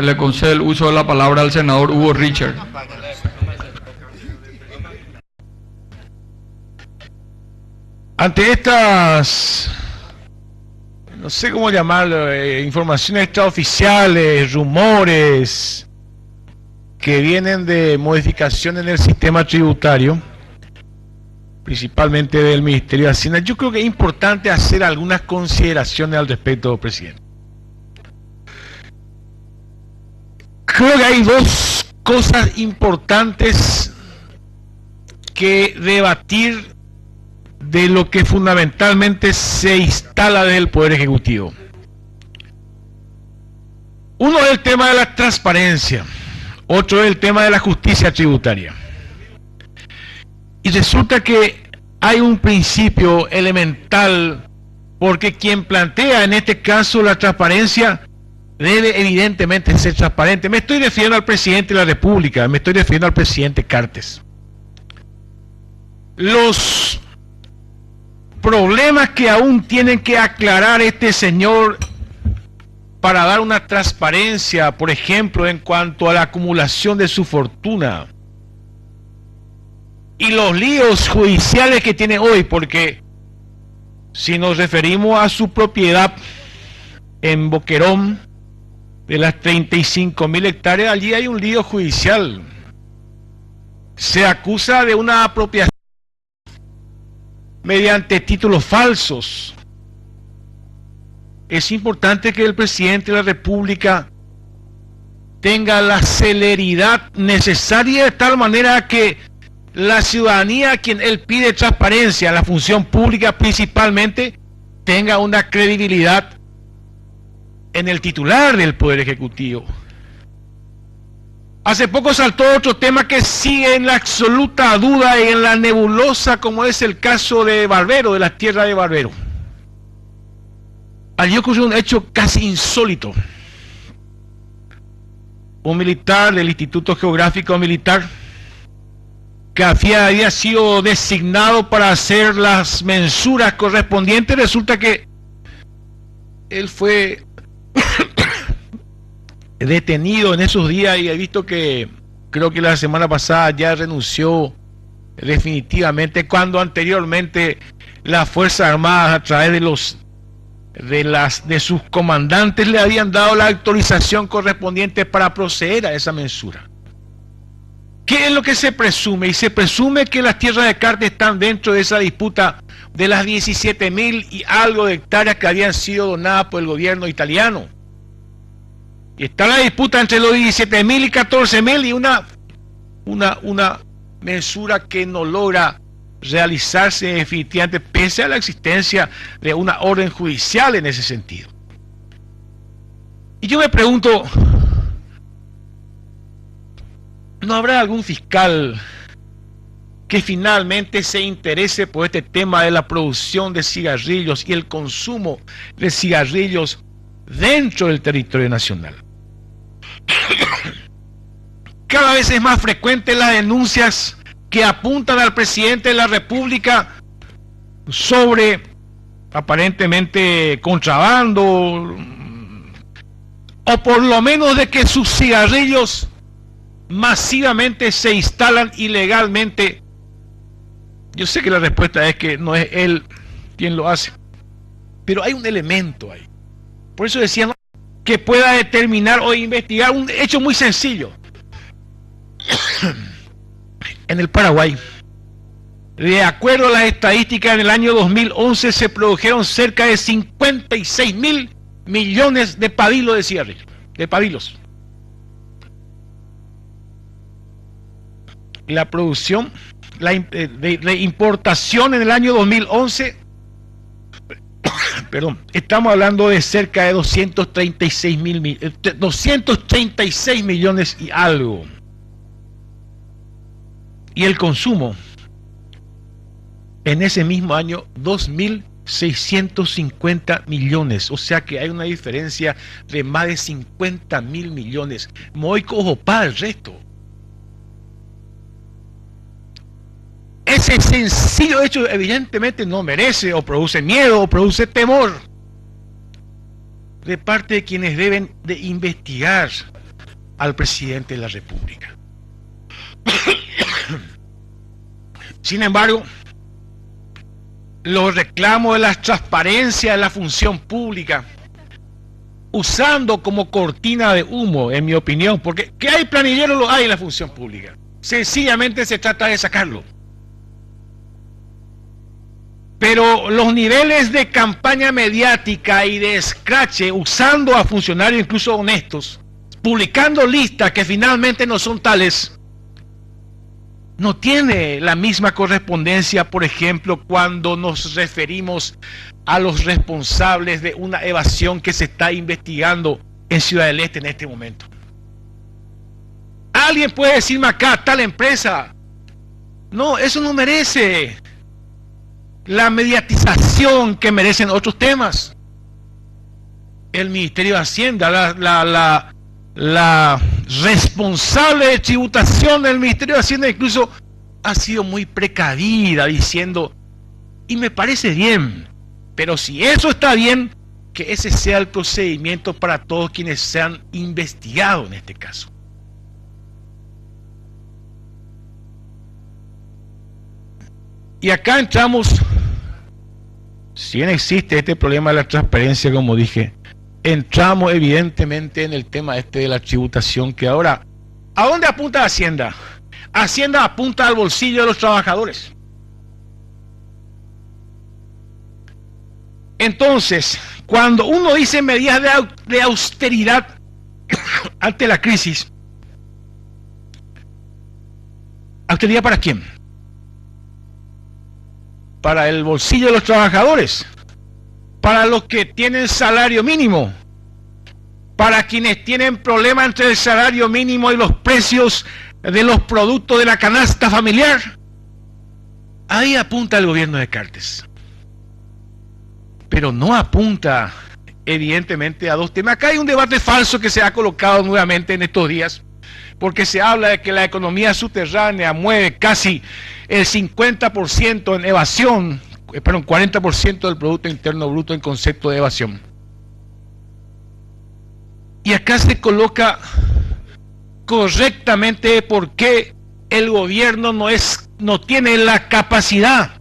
le concede el uso de la palabra al senador Hugo Richard. Ante estas, no sé cómo llamarlo, informaciones extraoficiales, rumores que vienen de modificación en el sistema tributario, principalmente del Ministerio de Hacienda, yo creo que es importante hacer algunas consideraciones al respecto, presidente. Creo que hay dos cosas importantes que debatir de lo que fundamentalmente se instala desde el Poder Ejecutivo. Uno es el tema de la transparencia, otro es el tema de la justicia tributaria. Y resulta que hay un principio elemental, porque quien plantea en este caso la transparencia debe evidentemente ser transparente. Me estoy refiriendo al presidente de la República, me estoy refiriendo al presidente Cartes. Los problemas que aún tienen que aclarar este señor para dar una transparencia, por ejemplo, en cuanto a la acumulación de su fortuna, y los líos judiciales que tiene hoy, porque si nos referimos a su propiedad en Boquerón, de las 35.000 hectáreas, allí hay un lío judicial. Se acusa de una apropiación mediante títulos falsos. Es importante que el presidente de la República tenga la celeridad necesaria de tal manera que la ciudadanía a quien él pide transparencia, la función pública principalmente, tenga una credibilidad en el titular del Poder Ejecutivo. Hace poco saltó otro tema que sigue en la absoluta duda y en la nebulosa, como es el caso de Barbero, de las tierras de Barbero. Allí ocurrió un hecho casi insólito. Un militar del Instituto Geográfico Militar, que había sido designado para hacer las mensuras correspondientes, resulta que él fue detenido en esos días y he visto que creo que la semana pasada ya renunció definitivamente, cuando anteriormente las Fuerzas Armadas a través de sus comandantes le habían dado la autorización correspondiente para proceder a esa mensura. ¿Qué es lo que se presume? Y se presume que las tierras de Cartes están dentro de esa disputa de las 17.000 y algo de hectáreas que habían sido donadas por el gobierno italiano. Y está la disputa entre los 17.000 y 14.000 y una mensura que no logra realizarse definitivamente, pese a la existencia de una orden judicial en ese sentido. Y yo me pregunto, ¿no habrá algún fiscal que finalmente se interese por este tema de la producción de cigarrillos y el consumo de cigarrillos dentro del territorio nacional? Cada vez es más frecuente las denuncias que apuntan al presidente de la República sobre aparentemente contrabando, o por lo menos de que sus cigarrillos masivamente se instalan ilegalmente. Yo sé que la respuesta es que no es él quien lo hace, pero hay un elemento ahí. Por eso decía que pueda determinar o investigar un hecho muy sencillo. En el Paraguay, de acuerdo a las estadísticas, en el año 2011 se produjeron cerca de 56.000 millones de pavilos de cigarrillos, de pavilos. La producción, de importación en el año 2011, perdón, estamos hablando de cerca de 236 millones y algo. Y el consumo en ese mismo año 2.650 millones, o sea que hay una diferencia de más de 50.000 millones. Muy cojo para el resto. Ese sencillo hecho evidentemente no merece o produce miedo o produce temor de parte de quienes deben de investigar al presidente de la República. Sin embargo, los reclamos de la transparencia de la función pública, usando como cortina de humo, en mi opinión, porque que hay planilleros, lo hay en la función pública. Sencillamente se trata de sacarlo. Pero los niveles de campaña mediática y de escrache, usando a funcionarios incluso honestos, publicando listas que finalmente no son tales, no tiene la misma correspondencia, por ejemplo, cuando nos referimos a los responsables de una evasión que se está investigando en Ciudad del Este en este momento. Alguien puede decirme acá, tal empresa. No, eso no merece la mediatización que merecen otros temas. El Ministerio de Hacienda, la responsable de tributación del Ministerio de Hacienda incluso ha sido muy precavida diciendo, y me parece bien, pero si eso está bien, que ese sea el procedimiento para todos quienes sean investigados en este caso. Y acá entramos, si bien existe este problema de la transparencia, como dije, entramos evidentemente en el tema de la tributación, que ahora, ¿a dónde apunta Hacienda? Hacienda apunta al bolsillo de los trabajadores. Entonces, cuando uno dice medidas de austeridad ante la crisis, ¿austeridad para quién? Para el bolsillo de los trabajadores, para los que tienen salario mínimo, para quienes tienen problemas entre el salario mínimo y los precios de los productos de la canasta familiar. Ahí apunta el gobierno de Cartes, pero no apunta evidentemente a dos temas. Acá hay un debate falso que se ha colocado nuevamente en estos días, porque se habla de que la economía subterránea mueve casi el 50% en evasión, perdón, 40% del Producto Interno Bruto en concepto de evasión. Y acá se coloca correctamente por qué el gobierno no tiene la capacidad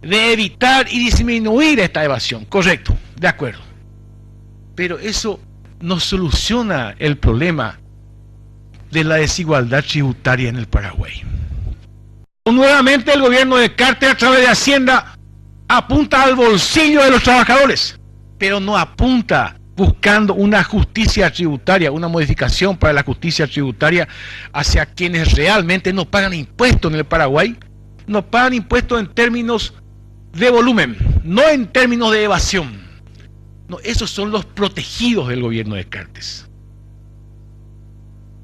de evitar y disminuir esta evasión. Correcto, de acuerdo. Pero eso no soluciona el problema de la desigualdad tributaria en el Paraguay. Nuevamente el gobierno de Cartes, a través de Hacienda, apunta al bolsillo de los trabajadores, pero no apunta buscando una justicia tributaria, una modificación para la justicia tributaria hacia quienes realmente no pagan impuestos en el Paraguay. No pagan impuestos en términos de volumen, no en términos de evasión. No, esos son los protegidos del gobierno de Cartes.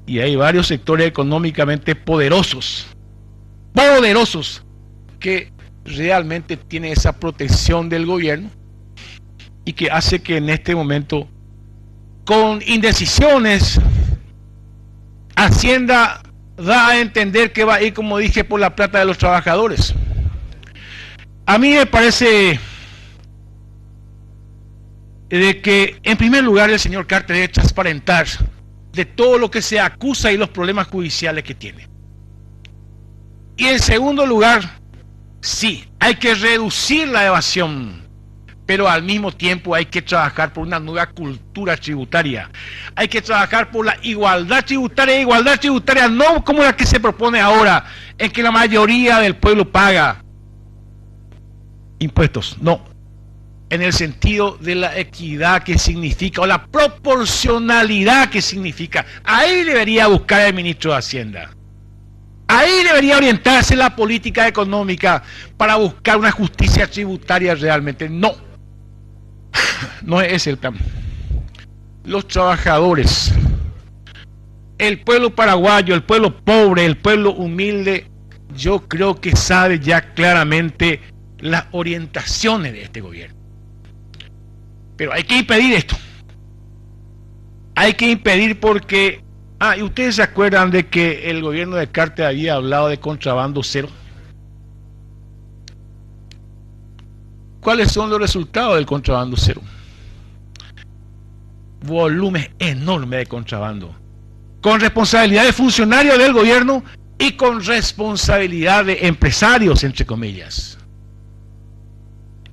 Y hay varios sectores económicamente poderosos, que realmente tienen esa protección del gobierno y que hace que en este momento, con indecisiones, Hacienda da a entender que va a ir, como dije, por la plata de los trabajadores. A mí me parece de que, en primer lugar, el señor Cartes debe transparentar de todo lo que se acusa y los problemas judiciales que tiene. Y en segundo lugar, sí, hay que reducir la evasión, pero al mismo tiempo hay que trabajar por una nueva cultura tributaria. Hay que trabajar por la igualdad tributaria no como la que se propone ahora, en que la mayoría del pueblo paga impuestos, no, en el sentido de la equidad que significa, o la proporcionalidad que significa. Ahí debería buscar el ministro de Hacienda. Ahí debería orientarse la política económica para buscar una justicia tributaria realmente. No, no es ese el plan. Los trabajadores, el pueblo paraguayo, el pueblo pobre, el pueblo humilde, yo creo que sabe ya claramente las orientaciones de este gobierno. Pero hay que impedir esto. Hay que impedir porque... ¿y ustedes se acuerdan de que el gobierno de Cartes había hablado de contrabando cero? ¿Cuáles son los resultados del contrabando cero? Volumen enorme de contrabando. con responsabilidad de funcionarios del gobierno y con responsabilidad de empresarios, entre comillas.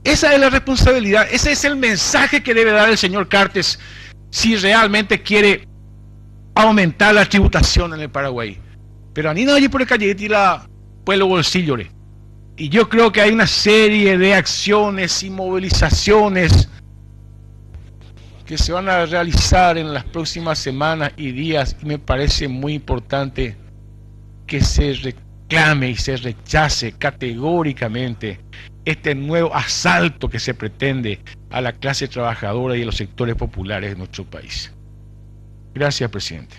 Esa es la responsabilidad, ese es el mensaje que debe dar el señor Cartes si realmente quiere aumentar la tributación en el Paraguay. Pero a mí no hay por el calle tira pueblo bolsillo. Y yo creo que hay una serie de acciones y movilizaciones que se van a realizar en las próximas semanas y días, y me parece muy importante que se reclame y se rechace categóricamente este nuevo asalto que se pretende a la clase trabajadora y a los sectores populares de nuestro país. Gracias, presidente.